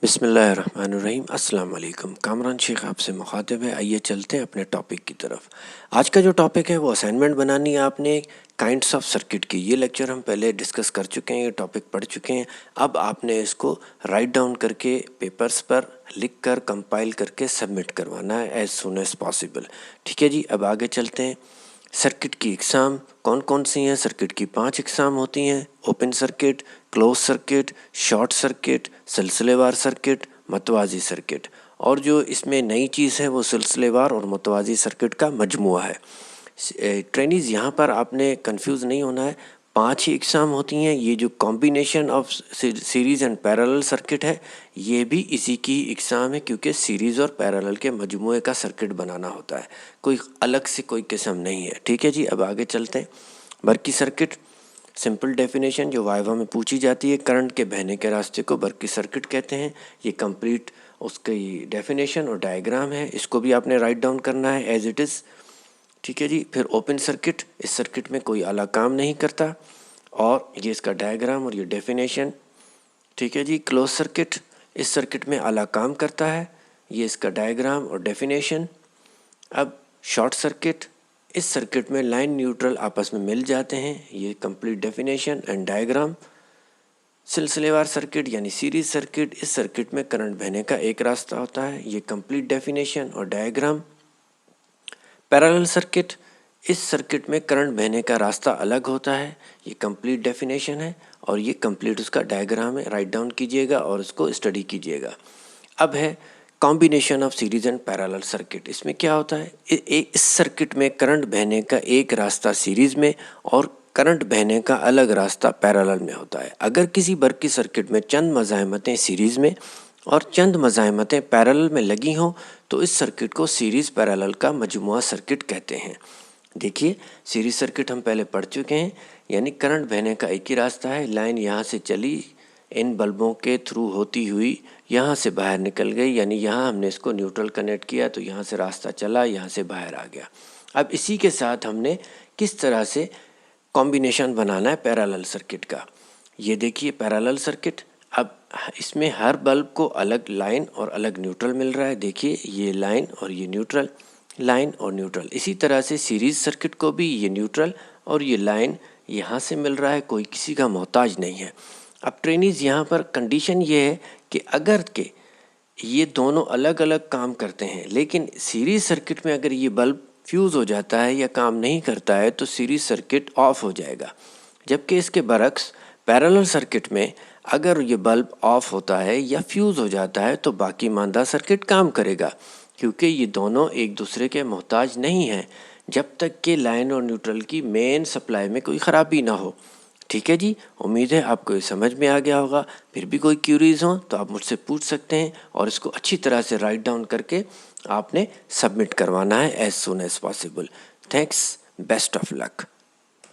बिस्मिल्लाहिर्रहमानिर्रहीम। अस्सलाम वालेकुम। कामरान शेख आपसे मुखातिब है। आइए चलते हैं अपने टॉपिक की तरफ। आज का जो टॉपिक है वो असाइनमेंट बनानी है आपने काइंड्स ऑफ सर्किट की। ये लेक्चर हम पहले डिस्कस कर चुके हैं, ये टॉपिक पढ़ चुके हैं। अब आपने इसको राइट डाउन करके पेपर्स पर लिख कर कंपाइल करके सबमिट करवाना है एज सुन एज पॉसिबल। ठीक है जी, अब आगे चलते हैं। सर्किट की इकसाम कौन कौन सी हैं? सर्किट की 5 इकसाम होती हैं: open circuit, close circuit, short circuit, सिलसिलेवार सर्किट, मतवाजी सर्किट। और जो इसमें नई चीज़ है वो सिलसिलेवार और मतवाजी सर्किट का मजमुआ है। ट्रेनीज़ यहाँ पर आपने कंफ्यूज नहीं होना है, 5 ही इकसाम होती हैं। ये जो combination of series and parallel circuit है ये भी इसी की इकसाम है, क्योंकि सीरीज़ और पैरेलल के मजमुए का सर्किट बनाना होता है, कोई अलग से कोई किस्म नहीं है। ठीक है जी, अब आगे चलते हैं। बरकी सर्किट, सिंपल डेफिनेशन जो वाइवा में पूछी जाती है, करंट के बहने के रास्ते को बरकी सर्किट कहते हैं। ये कंप्लीट उसकी डेफिनेशन और डायग्राम है, इसको भी आपने राइट डाउन करना है एज इट इज़। ठीक है जी। फिर ओपन सर्किट, इस सर्किट में कोई अलग काम नहीं करता, और ये इसका डायग्राम और ये डेफिनेशन। ठीक है जी। क्लोज सर्किट, इस सर्किट में अलग काम करता है, ये इसका डायग्राम और डेफिनेशन। अब शॉर्ट सर्किट, इस सर्किट में लाइन न्यूट्रल आपस में मिल जाते हैं, ये कंप्लीट डेफिनेशन एंड डायग्राम। सिलसिलेवार सर्किट यानी सीरीज सर्किट, इस सर्किट में करंट बहने का एक रास्ता होता है, ये कंप्लीट डेफिनेशन और डायग्राम। पैरेलल सर्किट, इस सर्किट में करंट बहने का रास्ता अलग होता है, ये कंप्लीट डेफिनेशन है और ये कंप्लीट उसका डायग्राम है। राइट डाउन कीजिएगा और उसको स्टडी कीजिएगा। अब है combination of series and parallel circuit. इसमें क्या होता है, इस सर्किट में करंट बहने का एक रास्ता सीरीज में और करंट बहने का अलग रास्ता पैरेलल में होता है। अगर किसी बरकी सर्किट में चंद मज़ाहमतें सीरीज़ में और चंद मज़ाहमतें पैरेलल में लगी हों तो इस सर्किट को सीरीज़ पैरेलल का मजमुआ सर्किट कहते हैं। देखिए, सीरीज सर्किट हम पहले पढ़ चुके हैं, यानी करंट बहने का एक ही रास्ता है, लाइन यहाँ से चली, इन बल्बों के थ्रू होती हुई यहाँ से बाहर निकल गई, यानी यहाँ हमने इसको न्यूट्रल कनेक्ट किया तो यहाँ से रास्ता चला, यहाँ से बाहर आ गया। अब इसी के साथ हमने किस तरह से कॉम्बिनेशन बनाना है पैरेलल सर्किट का। ये देखिए पैरेलल सर्किट, अब इसमें हर बल्ब को अलग लाइन और अलग न्यूट्रल मिल रहा है। देखिए ये लाइन और ये न्यूट्रल, लाइन और न्यूट्रल। इसी तरह से सीरीज सर्किट को भी ये न्यूट्रल और ये लाइन यहाँ से मिल रहा है, कोई किसी का मोहताज नहीं है। अब ट्रेनीज़ यहाँ पर कंडीशन ये है कि अगर के ये दोनों अलग अलग काम करते हैं, लेकिन सीरीज सर्किट में अगर ये बल्ब फ्यूज़ हो जाता है या काम नहीं करता है तो सीरीज सर्किट ऑफ हो जाएगा। जबकि इसके बरक्स पैरेलल सर्किट में अगर ये बल्ब ऑफ होता है या फ्यूज़ हो जाता है तो बाकी मानदा सर्किट काम करेगा, क्योंकि ये दोनों एक दूसरे के मोहताज नहीं हैं जब तक कि लाइन और न्यूट्रल की मेन सप्लाई में कोई ख़राबी ना हो। ठीक है जी, उम्मीद है आपको ये समझ में आ गया होगा। फिर भी कोई क्यूरीज हो तो आप मुझसे पूछ सकते हैं और इसको अच्छी तरह से राइट डाउन करके आपने सबमिट करवाना है as soon as possible. Thanks, best of luck.